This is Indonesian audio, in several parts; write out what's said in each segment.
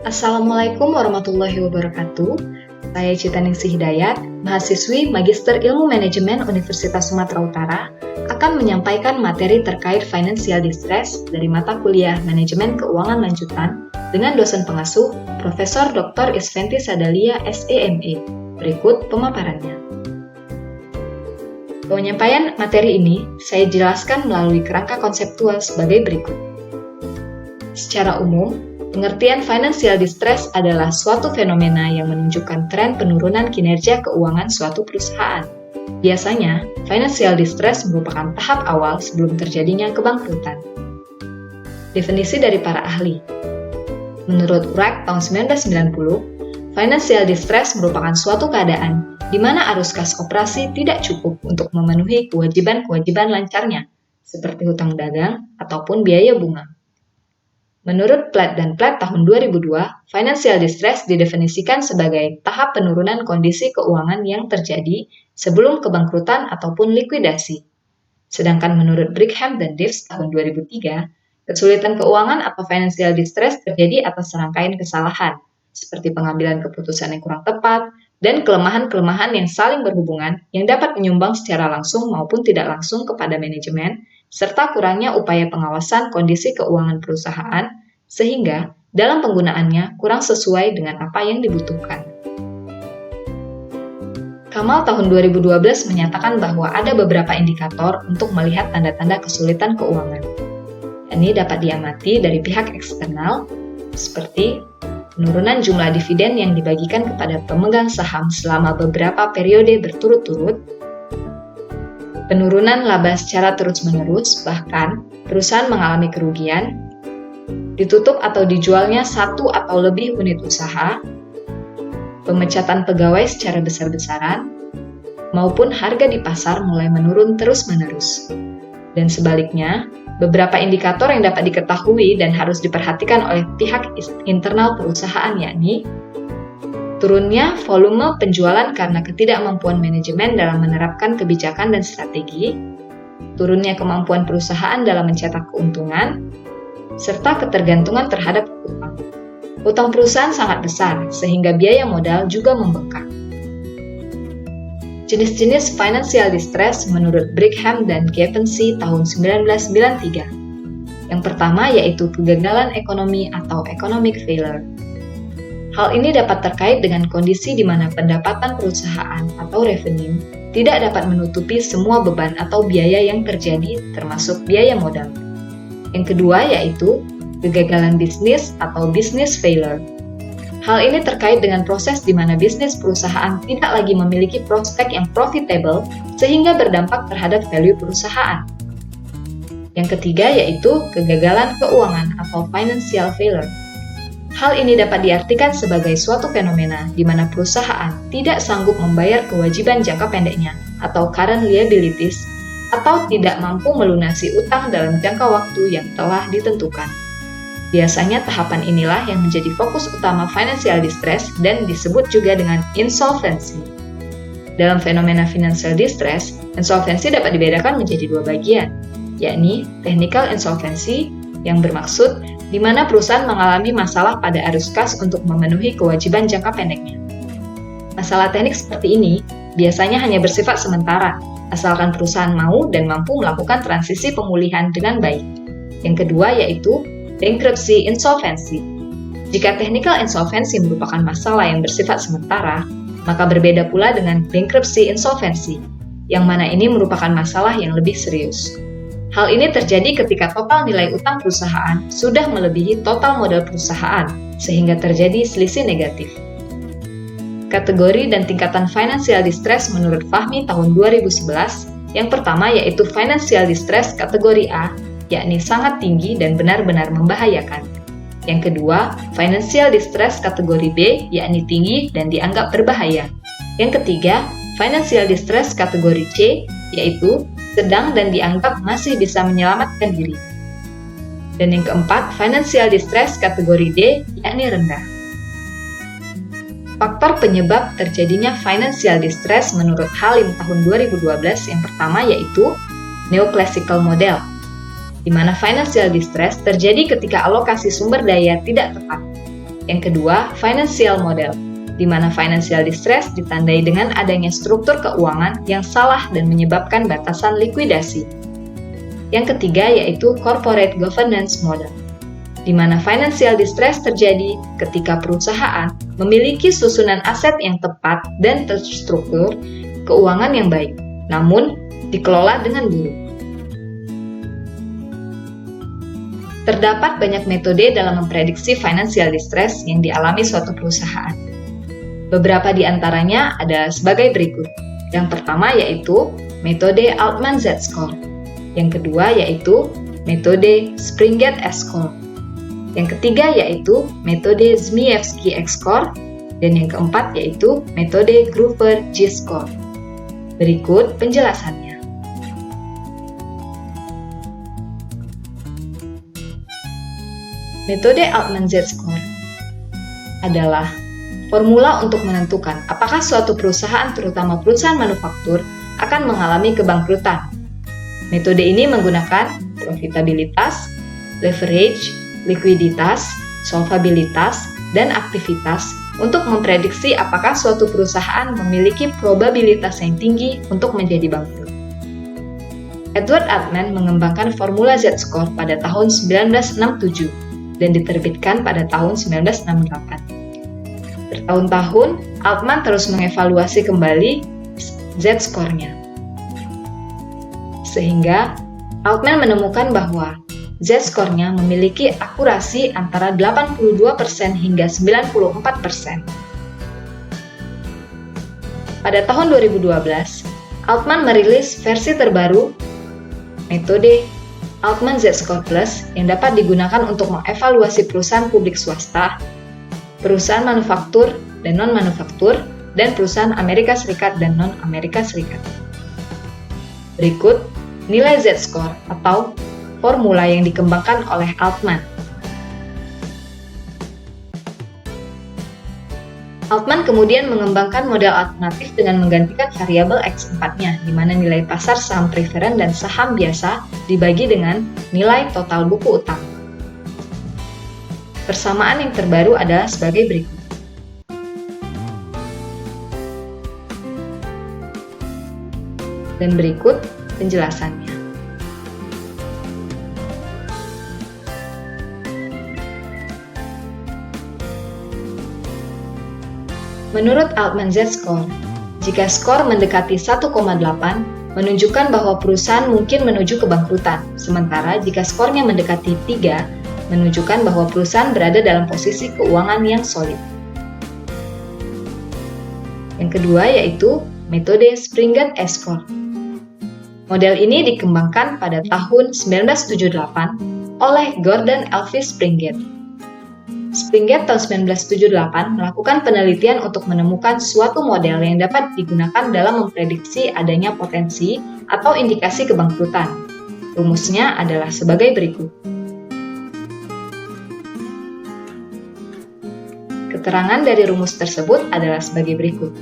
Assalamualaikum warahmatullahi wabarakatuh. Saya Citaningsih Hidayat, mahasiswi Magister Ilmu Manajemen Universitas Sumatera Utara, akan menyampaikan materi terkait financial distress dari mata kuliah Manajemen Keuangan Lanjutan dengan dosen pengasuh Profesor Dr. Isventi Sadalia, SEME. Berikut pemaparannya. Penyampaian materi ini saya jelaskan melalui kerangka konseptual sebagai berikut. Secara umum, pengertian financial distress adalah suatu fenomena yang menunjukkan tren penurunan kinerja keuangan suatu perusahaan. Biasanya, financial distress merupakan tahap awal sebelum terjadinya kebangkrutan. Definisi dari para ahli. Menurut URAC tahun 1990, financial distress merupakan suatu keadaan di mana arus kas operasi tidak cukup untuk memenuhi kewajiban-kewajiban lancarnya, seperti hutang dagang ataupun biaya bunga. Menurut Platt dan Platt tahun 2002, financial distress didefinisikan sebagai tahap penurunan kondisi keuangan yang terjadi sebelum kebangkrutan ataupun likuidasi. Sedangkan menurut Brigham dan Dives tahun 2003, kesulitan keuangan atau financial distress terjadi atas serangkaian kesalahan, seperti pengambilan keputusan yang kurang tepat, dan kelemahan-kelemahan yang saling berhubungan yang dapat menyumbang secara langsung maupun tidak langsung kepada manajemen, serta kurangnya upaya pengawasan kondisi keuangan perusahaan, sehingga dalam penggunaannya kurang sesuai dengan apa yang dibutuhkan. Kamal tahun 2012 menyatakan bahwa ada beberapa indikator untuk melihat tanda-tanda kesulitan keuangan. Ini dapat diamati dari pihak eksternal, seperti penurunan jumlah dividen yang dibagikan kepada pemegang saham selama beberapa periode berturut-turut, penurunan laba secara terus-menerus, bahkan perusahaan mengalami kerugian, ditutup atau dijualnya satu atau lebih unit usaha, pemecatan pegawai secara besar-besaran, maupun harga di pasar mulai menurun terus-menerus. Dan sebaliknya, beberapa indikator yang dapat diketahui dan harus diperhatikan oleh pihak internal perusahaan yakni turunnya volume penjualan karena ketidakmampuan manajemen dalam menerapkan kebijakan dan strategi, turunnya kemampuan perusahaan dalam mencetak keuntungan, serta ketergantungan terhadap utang. Utang perusahaan sangat besar, sehingga biaya modal juga membengkak. Jenis-jenis financial distress menurut Brigham dan Givenchy tahun 1993. Yang pertama yaitu kegagalan ekonomi atau economic failure. Hal ini dapat terkait dengan kondisi di mana pendapatan perusahaan atau revenue tidak dapat menutupi semua beban atau biaya yang terjadi, termasuk biaya modal. Yang kedua yaitu kegagalan bisnis atau business failure. Hal ini terkait dengan proses di mana bisnis perusahaan tidak lagi memiliki prospek yang profitable sehingga berdampak terhadap value perusahaan. Yang ketiga yaitu kegagalan keuangan atau financial failure. Hal ini dapat diartikan sebagai suatu fenomena di mana perusahaan tidak sanggup membayar kewajiban jangka pendeknya atau current liabilities atau tidak mampu melunasi utang dalam jangka waktu yang telah ditentukan. Biasanya tahapan inilah yang menjadi fokus utama financial distress dan disebut juga dengan insolvency. Dalam fenomena financial distress, insolvency dapat dibedakan menjadi dua bagian, yakni technical insolvency yang bermaksud di mana perusahaan mengalami masalah pada arus kas untuk memenuhi kewajiban jangka pendeknya. Masalah teknik seperti ini biasanya hanya bersifat sementara, asalkan perusahaan mau dan mampu melakukan transisi pemulihan dengan baik. Yang kedua yaitu bankruptcy insolvency. Jika technical insolvency merupakan masalah yang bersifat sementara, maka berbeda pula dengan bankruptcy insolvency, yang mana ini merupakan masalah yang lebih serius. Hal ini terjadi ketika total nilai utang perusahaan sudah melebihi total modal perusahaan, sehingga terjadi selisih negatif. Kategori dan tingkatan financial distress menurut Fahmi tahun 2011, yang pertama yaitu financial distress kategori A, yakni sangat tinggi dan benar-benar membahayakan. Yang kedua, financial distress kategori B, yakni tinggi dan dianggap berbahaya. Yang ketiga, financial distress kategori C, yaitu sedang dan dianggap masih bisa menyelamatkan diri. Dan yang keempat, financial distress kategori D, yakni rendah. Faktor penyebab terjadinya financial distress menurut Halim tahun 2012 yang pertama yaitu neoclassical model, di mana financial distress terjadi ketika alokasi sumber daya tidak tepat. Yang kedua, financial model, di mana financial distress ditandai dengan adanya struktur keuangan yang salah dan menyebabkan batasan likuidasi. Yang ketiga yaitu corporate governance model, di mana financial distress terjadi ketika perusahaan memiliki susunan aset yang tepat dan terstruktur keuangan yang baik, namun dikelola dengan buruk. Terdapat banyak metode dalam memprediksi financial distress yang dialami suatu perusahaan. Beberapa di antaranya ada sebagai berikut. Yang pertama yaitu metode Altman Z-score. Yang kedua yaitu metode Springett S-score. Yang ketiga yaitu metode Zmyevsky X-score. Dan yang keempat yaitu metode Groover G-score. Berikut penjelasannya. Metode Altman Z-score adalah formula untuk menentukan apakah suatu perusahaan, terutama perusahaan manufaktur, akan mengalami kebangkrutan. Metode ini menggunakan profitabilitas, leverage, likuiditas, solvabilitas, dan aktivitas untuk memprediksi apakah suatu perusahaan memiliki probabilitas yang tinggi untuk menjadi bangkrut. Edward Altman mengembangkan formula Z-score pada tahun 1967 dan diterbitkan pada tahun 1968. Bertahun-tahun, Altman terus mengevaluasi kembali Z-score-nya. Sehingga, Altman menemukan bahwa Z-score-nya memiliki akurasi antara 82% hingga 94%. Pada tahun 2012, Altman merilis versi terbaru metode Altman Z-score Plus yang dapat digunakan untuk mengevaluasi perusahaan publik swasta, perusahaan manufaktur dan non-manufaktur, dan perusahaan Amerika Serikat dan non-Amerika Serikat. Berikut nilai Z-score atau formula yang dikembangkan oleh Altman. Altman kemudian mengembangkan model alternatif dengan menggantikan variabel X4-nya, di mana nilai pasar saham preferen dan saham biasa dibagi dengan nilai total buku utang. Persamaan yang terbaru adalah sebagai berikut. Dan berikut penjelasannya. Menurut Altman Z-score, jika skor mendekati 1,8, menunjukkan bahwa perusahaan mungkin menuju kebangkrutan, sementara jika skornya mendekati 3, menunjukkan bahwa perusahaan berada dalam posisi keuangan yang solid. Yang kedua yaitu metode Springett S-score. Model ini dikembangkan pada tahun 1978 oleh Gordon Elvis Springett. Springett tahun 1978 melakukan penelitian untuk menemukan suatu model yang dapat digunakan dalam memprediksi adanya potensi atau indikasi kebangkrutan. Rumusnya adalah sebagai berikut. Keterangan dari rumus tersebut adalah sebagai berikut.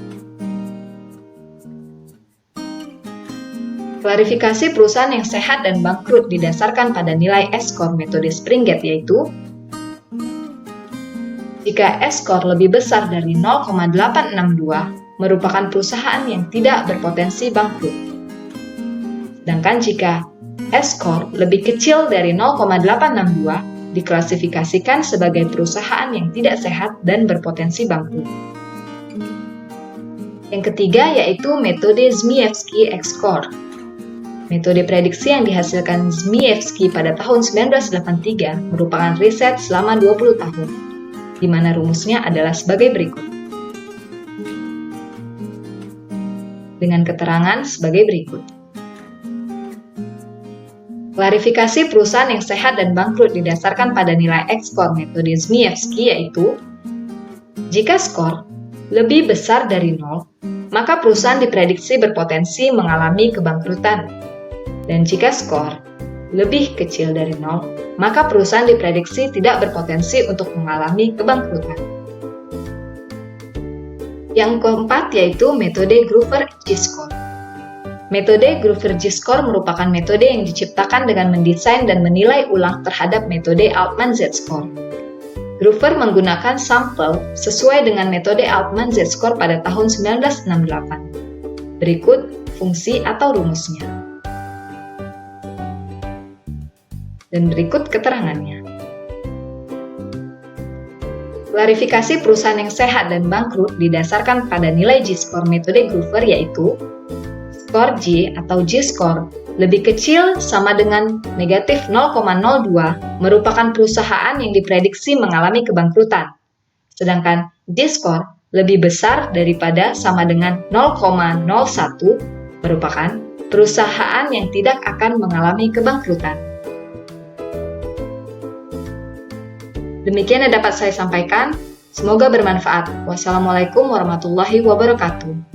Klarifikasi perusahaan yang sehat dan bangkrut didasarkan pada nilai S-score metode Springett yaitu jika S-score lebih besar dari 0,862, merupakan perusahaan yang tidak berpotensi bangkrut. Sedangkan jika S-score lebih kecil dari 0,862, diklasifikasikan sebagai perusahaan yang tidak sehat dan berpotensi bangkrut. Yang ketiga yaitu metode Zmyevsky X-score. Metode prediksi yang dihasilkan Zmyevsky pada tahun 1983 merupakan riset selama 20 tahun. Di mana rumusnya adalah sebagai berikut. Dengan keterangan sebagai berikut. Klarifikasi perusahaan yang sehat dan bangkrut didasarkan pada nilai X-score metode Zmyevsky yaitu jika skor lebih besar dari 0, maka perusahaan diprediksi berpotensi mengalami kebangkrutan. Dan jika skor lebih kecil dari 0, maka perusahaan diprediksi tidak berpotensi untuk mengalami kebangkrutan. Yang keempat yaitu metode Groover G-score. Metode Groover G-score merupakan metode yang diciptakan dengan mendesain dan menilai ulang terhadap metode Altman Z-score. Groover menggunakan sampel sesuai dengan metode Altman Z-score pada tahun 1968. Berikut fungsi atau rumusnya. Dan berikut keterangannya. Klarifikasi perusahaan yang sehat dan bangkrut didasarkan pada nilai J-score metode Groover yaitu skor J atau J-score lebih kecil sama dengan negatif 0,02 merupakan perusahaan yang diprediksi mengalami kebangkrutan. Sedangkan J-score lebih besar daripada sama dengan 0,01 merupakan perusahaan yang tidak akan mengalami kebangkrutan. Demikian yang dapat saya sampaikan. Semoga bermanfaat. Wassalamualaikum warahmatullahi wabarakatuh.